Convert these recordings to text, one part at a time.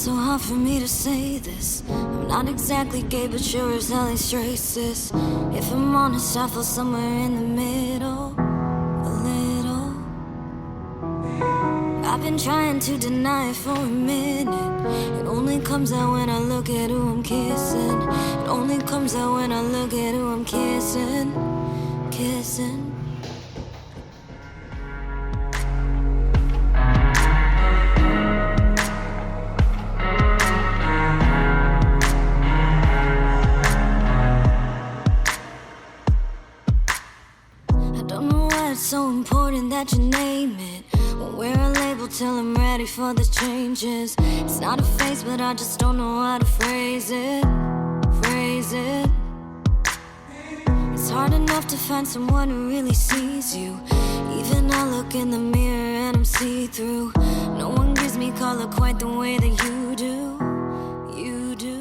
so hard for me to say this. I'm not exactly gay, but sure as hell he's racist. If I'm honest, I feel somewhere in the middle, a little. I've been trying to deny it for a minute. It only comes out when I look at who I'm kissing. It only comes out when I look at who I'm kissing, kissing. So important that you name it. Won't wear a label till I'm ready for the changes. It's not a phase, but I just don't know how to phrase it. Phrase it. It's hard enough to find someone who really sees you. Even I look in the mirror and I'm see-through. No one gives me color quite the way that you do. You do.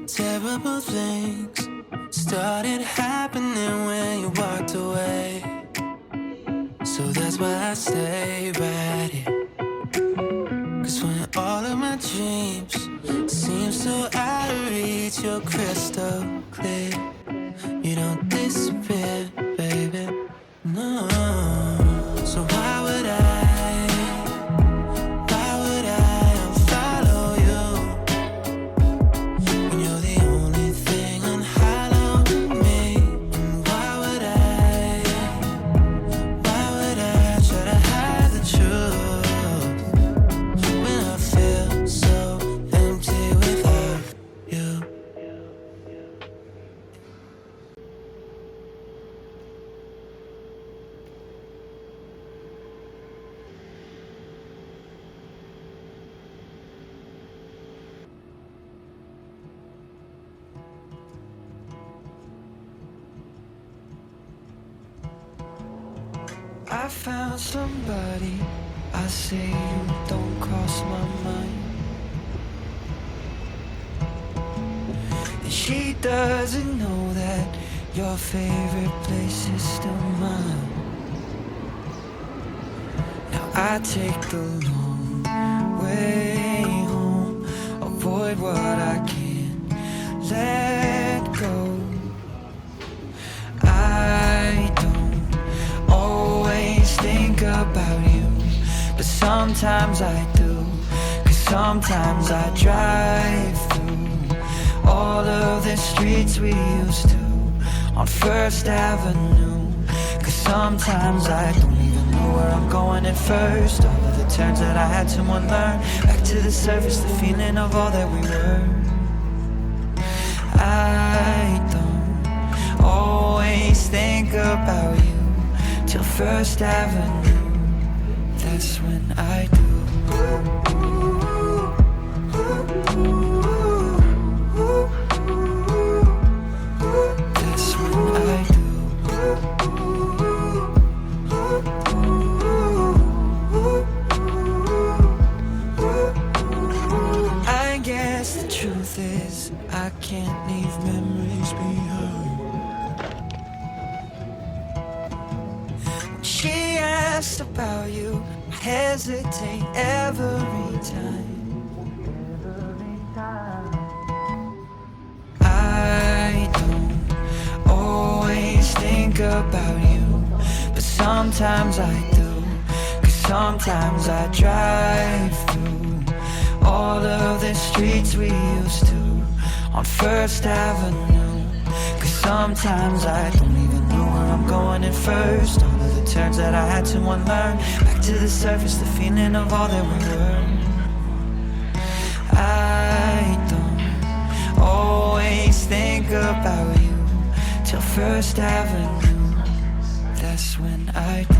Terrible things started happening when you walked away. So that's why I stay right here. Cause when all of my dreams seem so out of reach, you're crystal clear. You don't disappear, baby, no. So why would I unfollow you when you're the only thing unhallowed me? And why would I try to hide the truth when I feel so empty without you? I found somebody, I say you don't cross my mind. And she doesn't know that your favorite place is still mine. Now I take the long way home, avoid what I can't let go. I don't always think about you, but sometimes I do. Cause sometimes I drive through all of the streets we used to on First Avenue. Cause sometimes I don't even know where I'm going at first. All of the turns that I had to unlearn, back to the surface, the feeling of all that we were. I don't always think about you till First Avenue, that's when I do. That's when I do. I guess the truth is I can't leave memories behind. She asked about you, I hesitate every time. I don't always think about you, but sometimes I do. Cause sometimes I drive through all of the streets we used to on First Avenue. Cause sometimes I don't even know where I'm going at first. All of the turns that I had to unlearn, back to the surface, the feeling of all that we were. I don't always think about you till First Avenue, that's when I do.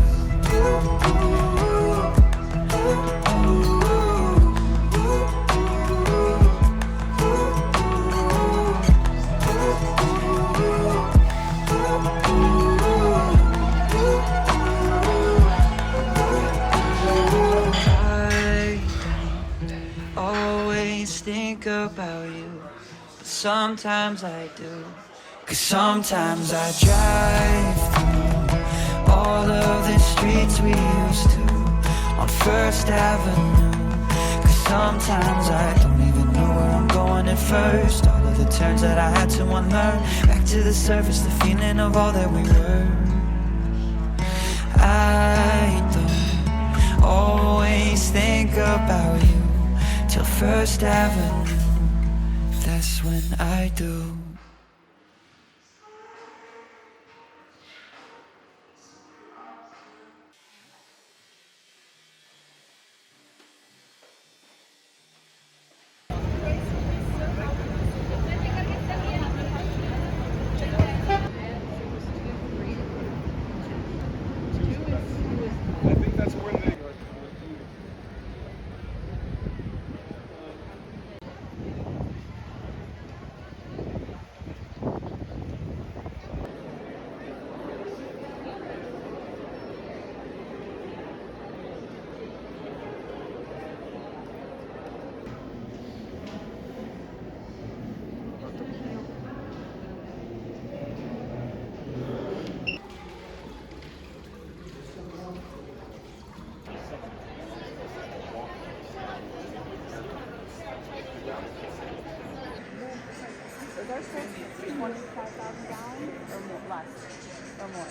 think about you, but sometimes I do. 'Cause sometimes I drive through all of the streets we used to on First Avenue. 'Cause sometimes I don't even know where I'm going at first. All of the turns that I had to unlearn, back to the surface, the feeling of all that we were. I don't always think about you till First Avenue, that's when I do. I think that's where they Is our six 25,000 gallons or more, less or more?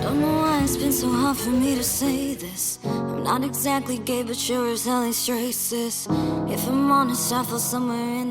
Don't know why it's been so hard for me to say this. I'm not exactly gay, but sure as hell ain't straight, sis. If I'm honest, I feel somewhere in